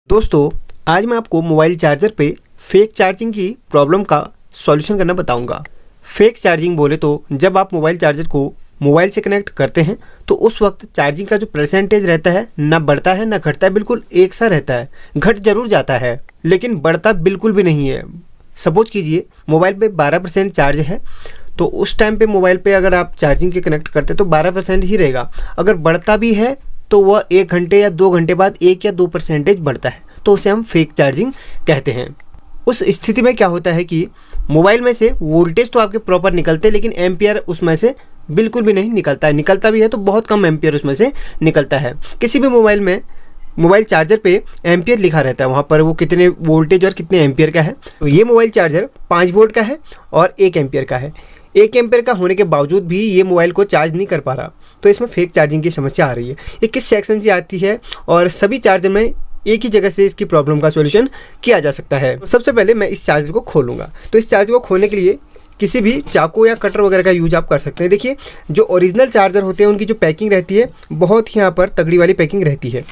दोस्तों, आज मैं आपको मोबाइल चार्जर पे फेक चार्जिंग की प्रॉब्लम का सॉल्यूशन करना बताऊंगा। फेक चार्जिंग बोले तो जब आप मोबाइल चार्जर को मोबाइल से कनेक्ट करते हैं तो उस वक्त चार्जिंग का जो परसेंटेज रहता है ना बढ़ता है ना घटता है, बिल्कुल एक सा रहता है। घट जरूर जाता है लेकिन बढ़ता बिल्कुल भी नहीं है। सपोज कीजिए मोबाइल पे 12% चार्ज है तो उस टाइम पे मोबाइल पे अगर आप चार्जिंग के कनेक्ट करते तो 12% ही रहेगा। अगर बढ़ता भी है तो वह 1 घंटे या 2 घंटे बाद 1 या 2% बढ़ता है, तो उसे हम फेक चार्जिंग कहते हैं। उस स्थिति में क्या होता है कि मोबाइल में से वोल्टेज तो आपके प्रॉपर निकलते हैं लेकिन एम्पियर उसमें से बिल्कुल भी नहीं निकलता है। निकलता भी है तो बहुत कम एम्पियर उसमें से निकलता है। किसी भी मोबाइल में मोबाइल चार्जर पे एम्पियर लिखा रहता है, वहाँ पर वो कितने वोल्टेज और कितने एम्पियर का है। तो ये मोबाइल चार्जर 5 वोल्ट का है और 1 एम्पियर का है। 1 एम्पियर का होने के बावजूद भी ये मोबाइल को चार्ज नहीं कर पा रहा, तो इसमें फेक चार्जिंग की समस्या आ रही है। ये किस सेक्शन से आती है और सभी चार्जर में एक ही जगह से इसकी प्रॉब्लम का सॉल्यूशन किया जा सकता है। तो सबसे पहले मैं इस चार्जर को खोलूँगा। तो इस चार्जर को खोलने के लिए किसी भी चाकू या कटर वगैरह का यूज आप कर सकते हैं। देखिए, जो ओरिजिनल चार्जर होते हैं उनकी जो पैकिंग रहती है बहुत ही यहाँ पर तगड़ी वाली पैकिंग रहती है।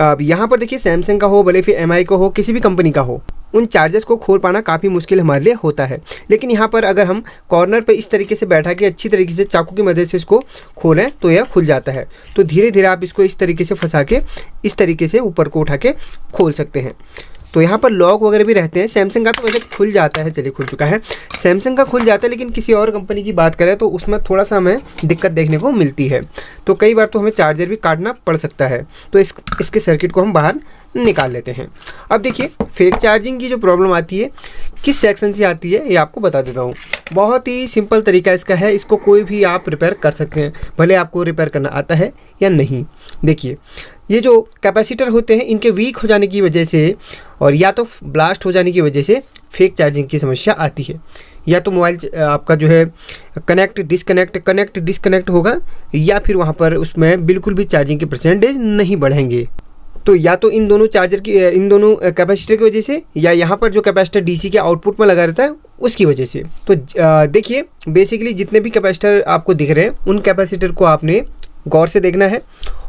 अब यहाँ पर देखिए, सैमसंग का हो भले फिर एमआई का हो, किसी भी कंपनी का हो, उन चार्जर्स को खोल पाना काफ़ी मुश्किल हमारे लिए होता है। लेकिन यहाँ पर अगर हम कॉर्नर पे इस तरीके से बैठा के अच्छी तरीके से चाकू की मदद से इसको खोलें तो यह खुल जाता है। तो धीरे धीरे आप इसको इस तरीके से फंसा के इस तरीके से ऊपर को उठा के खोल सकते हैं। तो यहाँ पर लॉक वगैरह भी रहते हैं। सैमसंग का तो वैसे खुल जाता है, चलिए खुल चुका है। सैमसंग का खुल जाता है लेकिन किसी और कंपनी की बात करें तो उसमें थोड़ा सा हमें दिक्कत देखने को मिलती है। तो कई बार तो हमें चार्जर भी काटना पड़ सकता है। तो इसके सर्किट को हम बाहर निकाल लेते हैं। अब देखिए, फेक चार्जिंग की जो प्रॉब्लम आती है किस सेक्शन से आती है ये आपको बता देता हूँ। बहुत ही सिंपल तरीका इसका है, इसको कोई भी आप रिपेयर कर सकते हैं, भले आपको रिपेयर करना आता है या नहीं। देखिए, ये जो कैपेसिटर होते हैं इनके वीक हो जाने की वजह से और या तो ब्लास्ट हो जाने की वजह से फेक चार्जिंग की समस्या आती है। या तो मोबाइल आपका जो है कनेक्ट डिसकनेक्ट होगा या फिर वहाँ पर उसमें बिल्कुल भी चार्जिंग के परसेंटेज नहीं बढ़ेंगे। तो या तो इन दोनों कैपेसिटर की वजह से या यहाँ पर जो कैपेसिटर डीसी के आउटपुट में लगा रहता है उसकी वजह से। तो देखिए, बेसिकली जितने भी कैपेसिटर आपको दिख रहे हैं उन कैपेसिटर को आपने गौर से देखना है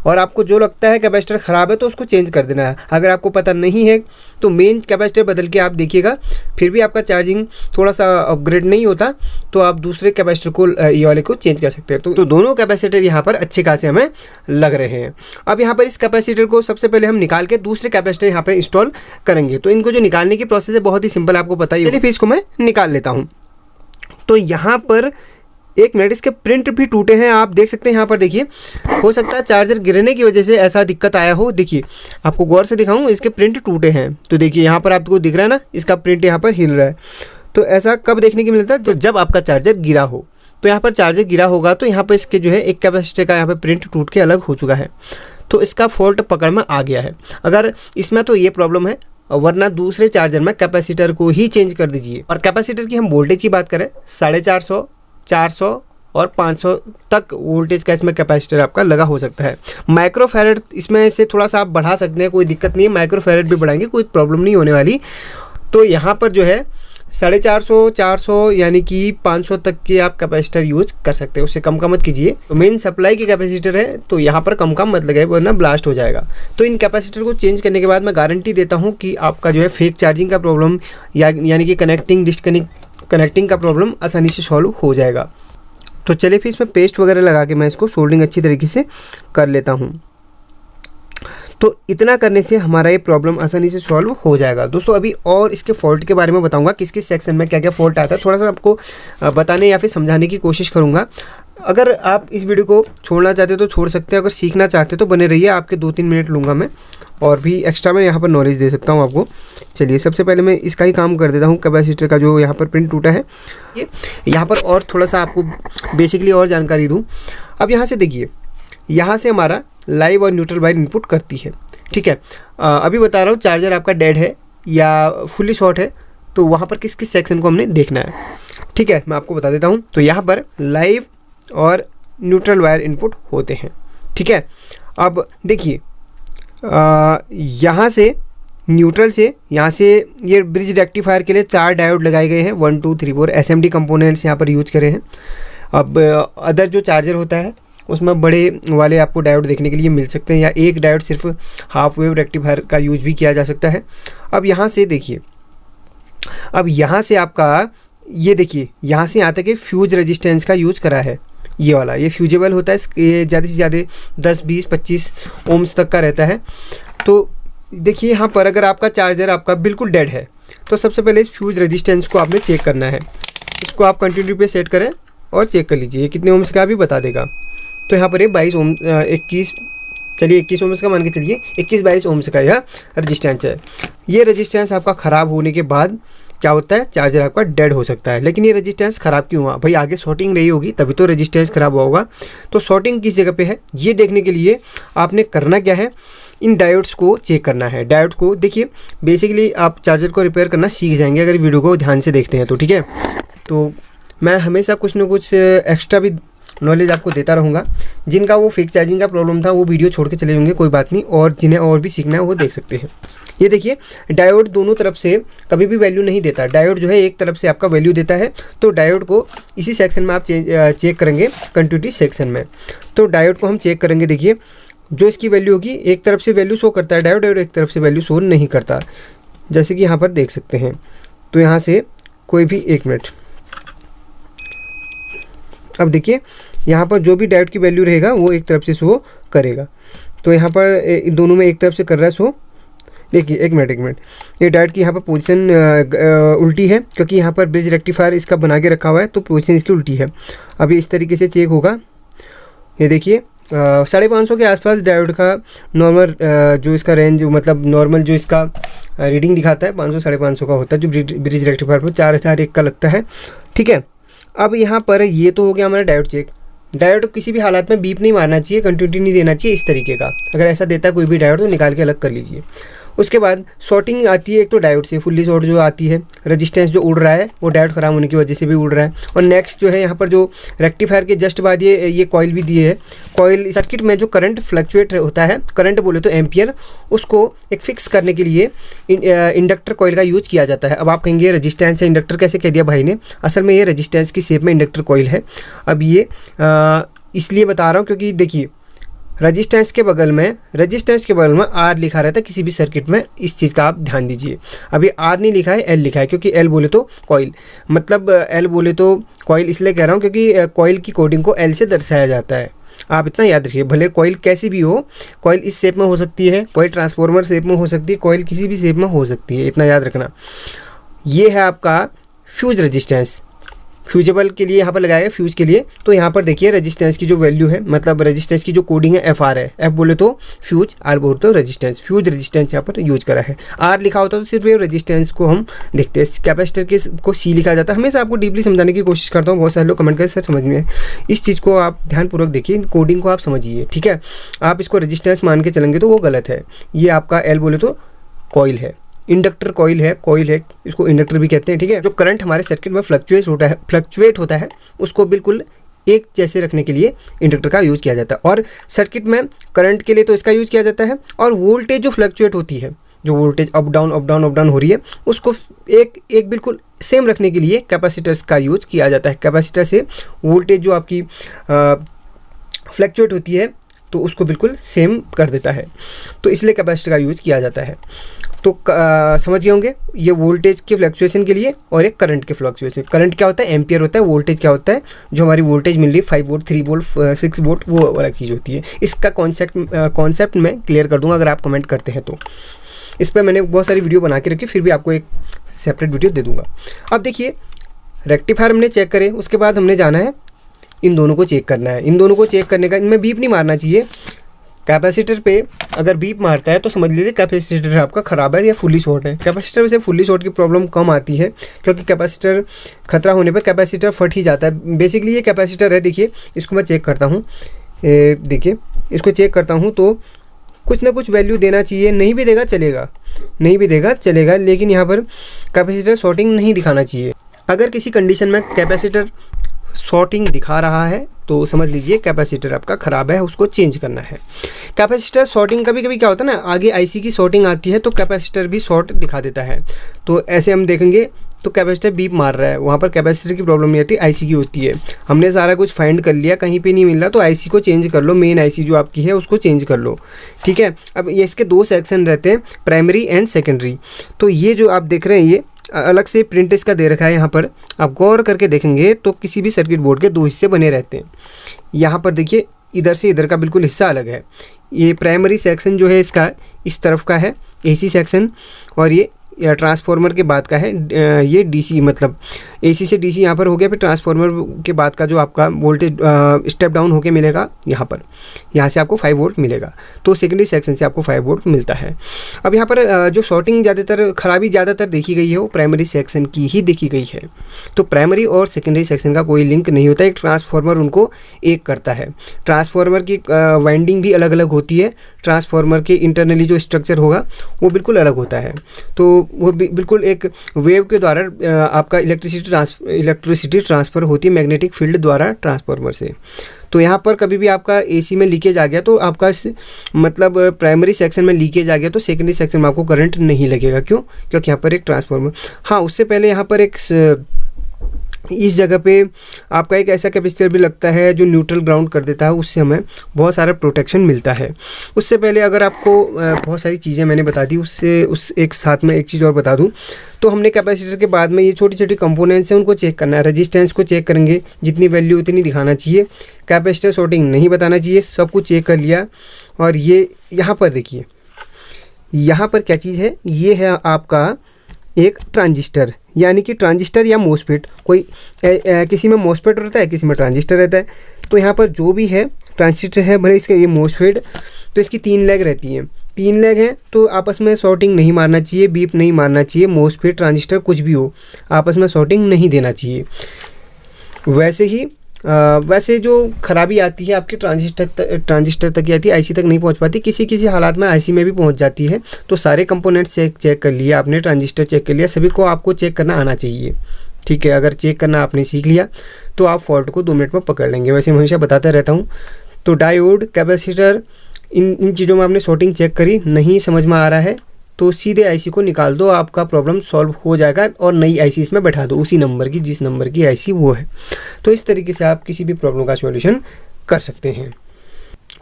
और आपको जो लगता है कैपेसिटर ख़राब है तो उसको चेंज कर देना है। अगर आपको पता नहीं है तो मेन कैपेसिटर बदल के आप देखिएगा, फिर भी आपका चार्जिंग थोड़ा सा अपग्रेड नहीं होता तो आप दूसरे कैपेसिटर को ये वाले को चेंज कर सकते हैं। तो दोनों कैपेसिटर यहाँ पर अच्छे खासे हमें लग रहे हैं। अब यहाँ पर इस कैपेसिटर को सबसे पहले हम निकाल के दूसरे कैपेसिटर यहाँ पर इंस्टॉल करेंगे। तो इनको जो निकालने की प्रोसेस है बहुत ही सिंपल, आपको पता ही है। चलिए फिर इसको मैं निकाल लेता हूँ। तो यहाँ पर 1 मिनट, इसके प्रिंट भी टूटे हैं, आप देख सकते हैं। यहाँ पर देखिए, हो सकता है चार्जर गिरने की वजह से ऐसा दिक्कत आया हो। देखिए, आपको गौर से दिखाऊं, इसके प्रिंट टूटे हैं। तो देखिए यहाँ पर आपको दिख रहा है ना, इसका प्रिंट यहाँ पर हिल रहा है। तो ऐसा कब देखने को मिलता है? तो जब आपका चार्जर गिरा हो। तो यहाँ पर चार्जर गिरा होगा तो यहाँ पर इसके जो है एक कैपेसिटर का यहाँ पर प्रिंट टूट के अलग हो चुका है, तो इसका फॉल्ट पकड़ में आ गया है। अगर इसमें तो ये प्रॉब्लम है, वरना दूसरे चार्जर में कैपेसिटर को ही चेंज कर दीजिए। और कैपेसिटर की हम वोल्टेज की बात करें, 450, 400 और 500 तक वोल्टेज का इसमें कैपेसिटर आपका लगा हो सकता है। माइक्रोफैरड इसमें से थोड़ा सा आप बढ़ा सकते हैं, कोई दिक्कत नहीं है। माइक्रोफैरड भी बढ़ाएंगे, कोई प्रॉब्लम नहीं होने वाली। तो यहाँ पर जो है 450, 400 यानी कि 500 तक के आप कैपेसिटर यूज कर सकते हैं, उससे कम का मत कीजिए। तो मेन सप्लाई के कैपेसिटर है तो यहाँ पर कम का मत लगाए वरना ब्लास्ट हो जाएगा। तो इन कैपेसिटर को चेंज करने के बाद मैं गारंटी देता हूँ कि आपका जो है फेक चार्जिंग का प्रॉब्लम यानी कि कनेक्टिंग का प्रॉब्लम आसानी से सॉल्व हो जाएगा। तो चलिए फिर इसमें पेस्ट वगैरह लगा के मैं इसको सोल्डरिंग अच्छी तरीके से कर लेता हूँ। तो इतना करने से हमारा ये प्रॉब्लम आसानी से सॉल्व हो जाएगा। दोस्तों, अभी और इसके फॉल्ट के बारे में बताऊंगा, किस किस सेक्शन में क्या क्या फॉल्ट आता है, थोड़ा सा आपको बताने या फिर समझाने की कोशिश करूंगा। अगर आप इस वीडियो को छोड़ना चाहते हो तो छोड़ सकते हैं, अगर सीखना चाहते हो तो बने रहिए। आपके 2-3 मिनट लूँगा मैं और भी एक्स्ट्रा मैं यहाँ पर नॉलेज दे सकता हूँ आपको। चलिए, सबसे पहले मैं इसका ही काम कर देता हूँ, कैपेसिटर का जो यहाँ पर प्रिंट टूटा है। ये यहाँ पर और थोड़ा सा आपको बेसिकली और जानकारी दूँ। अब यहाँ से देखिए, यहाँ से हमारा लाइव और न्यूट्रल वायर इनपुट करती है, ठीक है। अभी बता रहा हूँ, चार्जर आपका डेड है या फुली शॉर्ट है तो वहाँ पर किस किस सेक्शन को हमने देखना है, ठीक है। मैं आपको बता देता हूँ। तो यहाँ पर लाइव और न्यूट्रल वायर इनपुट होते हैं, ठीक है। अब देखिए, यहाँ से न्यूट्रल से यहाँ से ये ब्रिज रेक्टिफायर के लिए 4 डायोड लगाए गए हैं। 1 2 3 4 SMD कंपोनेंट्स यहाँ पर यूज करे हैं। अब अदर जो चार्जर होता है उसमें बड़े वाले आपको डायोड देखने के लिए मिल सकते हैं, या एक डायोड सिर्फ हाफ वेव रेक्टिफायर का यूज भी किया जा सकता है। अब यहाँ से देखिए, अब यहाँ से आपका ये देखिए, यहाँ से यहाँ तक के फ्यूज रेजिस्टेंस का यूज करा है, ये वाला, ये फ्यूजेबल होता है, ये ज़्यादा से ज़्यादा 10, 20, 25 ओम्स तक का रहता है। तो देखिए यहाँ पर अगर आपका चार्जर आपका बिल्कुल डेड है तो सबसे पहले इस फ्यूज रेजिस्टेंस को आपने चेक करना है। इसको आप कंटिन्यू पे सेट करें और चेक कर लीजिए कितने ओम्स का भी बता देगा। तो यहाँ पर ये 22 ओम 21, चलिए 21 ओम्स का मान के चलिए, 21-22 ओम्स का यह रेजिस्टेंस है। ये रेजिस्टेंस आपका ख़राब होने के बाद क्या होता है, चार्जर आपका डेड हो सकता है। लेकिन ये रेजिस्टेंस ख़राब क्यों हुआ भाई, आगे शॉर्टिंग रही होगी तभी तो रेजिस्टेंस ख़राब हुआ होगा। तो शॉर्टिंग किस जगह पे है ये देखने के लिए आपने करना क्या है, इन डायोड्स को चेक करना है। डायोड को देखिए, बेसिकली आप चार्जर को रिपेयर करना सीख जाएंगे अगर वीडियो को ध्यान से देखते हैं तो, ठीक है। तो मैं हमेशा कुछ ना कुछ एक्स्ट्रा भी नॉलेज आपको देता रहूँगा। जिनका वो फेक चार्जिंग का प्रॉब्लम था वो वीडियो छोड़ के चले जाएंगे, कोई बात नहीं, और जिन्हें और भी सीखना है वो देख सकते हैं। ये देखिए, डायोड दोनों तरफ से कभी भी वैल्यू नहीं देता, डायोड जो है एक तरफ से आपका वैल्यू देता है। तो डायोड को इसी सेक्शन में आप चेक करेंगे, कंटिन्यूटी सेक्शन में। तो डायोड को हम चेक करेंगे, देखिए जो इसकी वैल्यू होगी, एक तरफ से वैल्यू शो करता है डायोड और एक तरफ से वैल्यू शो नहीं करता, जैसे कि यहाँ पर देख सकते हैं। तो यहाँ से कोई भी, एक मिनट, अब देखिए यहाँ पर जो भी डायोड की वैल्यू रहेगा वो एक तरफ से शो करेगा। तो यहाँ पर दोनों में एक तरफ से कर रहा है शो। देखिए एक मिनट, ये डायोड की यहाँ पर पोजीशन उल्टी है, क्योंकि यहाँ पर ब्रिज रेक्टिफायर इसका बना के रखा हुआ है, तो पोजीशन इसकी उल्टी है। अभी इस तरीके से चेक होगा, ये देखिए 550 के आसपास डायोड का नॉर्मल जो इसका रेंज, मतलब नॉर्मल जो इसका रीडिंग दिखाता है 500 550 का होता है, जो ब्रिज रेक्टिफायर पर 4001 का लगता है, ठीक है। अब यहाँ पर ये तो हो गया हमारा डायोड चेक। डायोड किसी भी हालत में बीप नहीं मारना चाहिए, कंटिन्यूटी नहीं देना चाहिए इस तरीके का। अगर ऐसा देता है कोई भी डायोड तो निकाल के अलग कर लीजिए। उसके बाद शॉर्टिंग आती है एक तो डायोड से, फुल्ली शॉर्ट जो आती है, रेजिस्टेंस जो उड़ रहा है वो डायोड ख़राब होने की वजह से भी उड़ रहा है। और नेक्स्ट जो है यहाँ पर जो रेक्टिफायर के जस्ट बाद ये कॉइल भी दिए है। कॉइल सर्किट में जो करंट फ्लक्चुएट होता है, करंट बोले तो एम्पियर, उसको एक फिक्स करने के लिए इंडक्टर कॉइल का यूज किया जाता है। अब आप कहेंगे रेजिस्टेंस है, इंडक्टर कैसे कह दिया भाई ने, असल में ये रेजिस्टेंस की शेप में इंडक्टर कॉइल है। अब ये इसलिए बता रहा हूँ क्योंकि देखिए रेजिस्टेंस के बगल में आर लिखा रहता है किसी भी सर्किट में, इस चीज़ का आप ध्यान दीजिए। अभी आर नहीं लिखा है, एल लिखा है, क्योंकि एल बोले तो कॉइल, मतलब एल बोले तो कॉइल इसलिए कह रहा हूँ क्योंकि कॉइल की कोडिंग को एल से दर्शाया जाता है। आप इतना याद रखिए, भले कॉइल कैसी भी हो, कॉइल इस शेप में हो सकती है, कॉइल ट्रांसफॉर्मर शेप में हो सकती है, कॉइल किसी भी शेप में हो सकती है, इतना याद रखना। ये है आपका फ्यूज रेजिस्टेंस, फ्यूजेबल के लिए यहाँ पर लगाया है, फ्यूज के लिए। तो यहाँ पर देखिए रेजिस्टेंस की जो वैल्यू है, मतलब रेजिस्टेंस की जो कोडिंग है एफ आर है, एफ बोले तो फ्यूज, आर बोले तो रेजिस्टेंस, फ्यूज रेजिस्टेंस यहाँ पर यूज करा है। आर लिखा होता तो सिर्फ ये रेजिस्टेंस को हम देखते हैं, कैपेसिटर के को सी लिखा जाता है। हमेशा आपको डीपली समझाने की कोशिश करता हूँ, बहुत सारे लोग कमेंट करके सर समझ में, इस चीज़ को आप ध्यानपूर्वक देखिए, कोडिंग को आप समझिए, ठीक है। आप इसको रेजिस्टेंस मान के चलेंगे तो वो गलत है। ये आपका एल बोले तो कॉइल है, इंडक्टर कॉइल है, इसको इंडक्टर भी कहते हैं, ठीक है। जो करंट हमारे सर्किट में फ्लक्चुएट होता है उसको बिल्कुल एक जैसे रखने के लिए इंडक्टर का यूज़ किया जाता है। और सर्किट में करंट के लिए तो इसका यूज़ किया जाता है, और वोल्टेज जो फ्लक्चुएट होती है, जो वोल्टेज अप डाउन हो रही है, उसको एक बिल्कुल सेम रखने के लिए कैपेसिटर्स का यूज़ किया जाता है। कैपेसिटर से वोल्टेज जो आपकी फ्लक्चुएट होती है तो उसको बिल्कुल सेम कर देता है, तो इसलिए कैपेसिटर का यूज़ किया जाता है। तो समझ गए होंगे, ये वोल्टेज के फ्लक्चुएशन के लिए और एक करंट के फ्लक्चुएशन। करंट क्या होता है, एम्पियर होता है, वोल्टेज क्या होता है, जो हमारी वोल्टेज मिल रही है 5 वोल्ट, 3 वोल्ट, 6 वोल्ट, वो अलग चीज़ होती है। इसका कॉन्सेप्ट मैं क्लियर कर दूंगा अगर आप कमेंट करते हैं तो। इस पर मैंने बहुत सारी वीडियो बना के रखी, फिर भी आपको एक सेपरेट वीडियो दे दूँगा। अब देखिए रेक्टिफायर हमने चेक करे, उसके बाद हमने जाना है इन दोनों को चेक करना है। इन दोनों को चेक करने का, इनमें बीप नहीं मारना चाहिए। कैपेसिटर पे अगर बीप मारता है तो समझ लीजिए कैपेसिटर आपका ख़राब है या फुल्ली शॉर्ट है। कैपेसिटर से फुल्ली शॉर्ट की प्रॉब्लम कम आती है, क्योंकि कैपेसिटर खतरा होने पर कैपेसिटर फट ही जाता है। बेसिकली ये कैपेसिटर है, देखिए इसको मैं चेक करता हूँ, देखिए इसको चेक करता हूँ तो कुछ ना कुछ वैल्यू देना चाहिए। नहीं भी देगा चलेगा, लेकिन यहाँ पर कैपेसिटर शॉर्टिंग नहीं दिखाना चाहिए। अगर किसी कंडीशन में कैपेसिटर शॉर्टिंग दिखा रहा है तो समझ लीजिए कैपेसिटर आपका ख़राब है, उसको चेंज करना है। कैपेसिटर शॉर्टिंग कभी कभी क्या होता है ना, आगे आईसी की शॉर्टिंग आती है तो कैपेसिटर भी शॉर्ट दिखा देता है। तो ऐसे हम देखेंगे तो कैपेसिटर बीप मार रहा है, वहाँ पर कैपेसिटर की प्रॉब्लम नहीं आती, आईसी की होती है। हमने सारा कुछ फाइंड कर लिया, कहीं पे नहीं मिल रहा तो आईसी को चेंज कर लो, मेन आईसी जो आपकी है उसको चेंज कर लो, ठीक है। अब ये इसके दो सेक्शन रहते हैं, प्राइमरी एंड सेकेंडरी। तो ये जो आप देख रहे हैं ये अलग से प्रिंट इसका दे रखा है, यहाँ पर आप गौर करके देखेंगे तो किसी भी सर्किट बोर्ड के दो हिस्से बने रहते हैं। यहाँ पर देखिए इधर से इधर का बिल्कुल हिस्सा अलग है। ये प्राइमरी सेक्शन जो है इसका इस तरफ का है एसी सेक्शन, और ये ट्रांसफार्मर के बाद का है ये डीसी, मतलब एसी से डीसी यहाँ पर हो गया। फिर ट्रांसफार्मर के बाद का जो आपका वोल्टेज स्टेप डाउन होके मिलेगा यहाँ पर, यहाँ से आपको 5 वोल्ट मिलेगा। तो सेकेंडरी सेक्शन से आपको 5 वोल्ट मिलता है। अब यहाँ पर जो शॉर्टिंग खराबी ज़्यादातर देखी गई है वो प्राइमरी सेक्शन की ही देखी गई है। तो प्राइमरी और सेकेंडरी सेक्शन का कोई लिंक नहीं होता, एक ट्रांसफार्मर उनको एक करता है। ट्रांसफार्मर की वाइंडिंग भी अलग अलग होती है, ट्रांसफार्मर के इंटरनली जो स्ट्रक्चर होगा वो बिल्कुल अलग होता है। तो वो बिल्कुल एक वेव के द्वारा आपका इलेक्ट्रिसिटी ट्रांसफ़र होती है मैग्नेटिक फील्ड द्वारा ट्रांसफार्मर से। तो यहाँ पर कभी भी आपका एसी में लीकेज आ गया तो आपका मतलब प्राइमरी सेक्शन में लीकेज आ गया तो सेकेंडरी सेक्शन में आपको करंट नहीं लगेगा। क्यों? क्योंकि यहाँ पर एक ट्रांसफार्मर, हाँ उससे पहले यहाँ पर एक इस जगह पे आपका एक ऐसा कैपेसिटर भी लगता है जो न्यूट्रल ग्राउंड कर देता है, उससे हमें बहुत सारा प्रोटेक्शन मिलता है। उससे पहले अगर आपको बहुत सारी चीज़ें मैंने बता दी, उससे उस एक साथ में एक चीज़ और बता दूं, तो हमने कैपेसिटर के बाद में ये छोटी छोटी कंपोनेंट्स हैं उनको चेक करना है। रेजिस्टेंस को चेक करेंगे, जितनी वैल्यू उतनी दिखाना चाहिए, कैपेसिटर शॉर्टिंग नहीं बताना चाहिए, सब कुछ चेक कर लिया। और ये यहाँ पर देखिए, यहाँ पर क्या चीज़ है, ये है आपका एक ट्रांजिस्टर, यानी कि ट्रांजिस्टर या मोसफेट। कोई किसी में मोसफेट रहता है, किसी में ट्रांजिस्टर रहता है। तो यहाँ पर जो भी है ट्रांजिस्टर है, भले इसका ये मोसफेट, तो इसकी 3 लेग रहती हैं, 3 लेग हैं तो आपस में शॉर्टिंग नहीं मारना चाहिए, बीप नहीं मारना चाहिए। मोसफेट ट्रांजिस्टर कुछ भी हो, आपस में शॉर्टिंग नहीं देना चाहिए। वैसे जो खराबी आती है आपके ट्रांजिस्टर तक ही आती है, आईसी तक नहीं पहुंच पाती, किसी हालात में आईसी में भी पहुंच जाती है। तो सारे कंपोनेंट्स चेक कर लिए आपने, ट्रांजिस्टर चेक कर लिया, सभी को आपको चेक करना आना चाहिए, ठीक है। अगर चेक करना आपने सीख लिया तो आप फॉल्ट को 2 मिनट में पकड़ लेंगे। वैसे मैं हमेशा बताता रहता हूँ। तो डायोड, कैपेसिटर, इन चीज़ों में आपने शॉर्टिंग चेक करी, नहीं समझ में आ रहा है तो सीधे आईसी को निकाल दो, आपका प्रॉब्लम सॉल्व हो जाएगा और नई आईसी इसमें बैठा दो, उसी नंबर की जिस नंबर की आईसी वो है। तो इस तरीके से आप किसी भी प्रॉब्लम का सॉल्यूशन कर सकते हैं।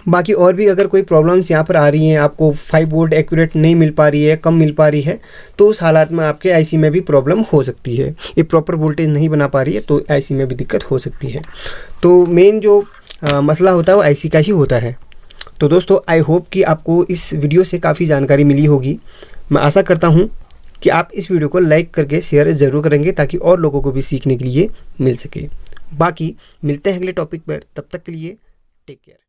बाकी और भी अगर कोई प्रॉब्लम्स यहाँ पर आ रही हैं, आपको 5 वोल्ट एक्यूरेट नहीं मिल पा रही है, कम मिल पा रही है, तो उस हालात में आपके आईसी में भी प्रॉब्लम हो सकती है। ये प्रॉपर वोल्टेज नहीं बना पा रही है तो आईसी में भी दिक्कत हो सकती है। तो मेन जो मसला होता है वो आईसी का ही होता है। तो दोस्तों आई होप कि आपको इस वीडियो से काफ़ी जानकारी मिली होगी। मैं आशा करता हूँ कि आप इस वीडियो को लाइक करके शेयर ज़रूर करेंगे ताकि और लोगों को भी सीखने के लिए मिल सके। बाकी मिलते हैं अगले टॉपिक पर, तब तक के लिए टेक केयर।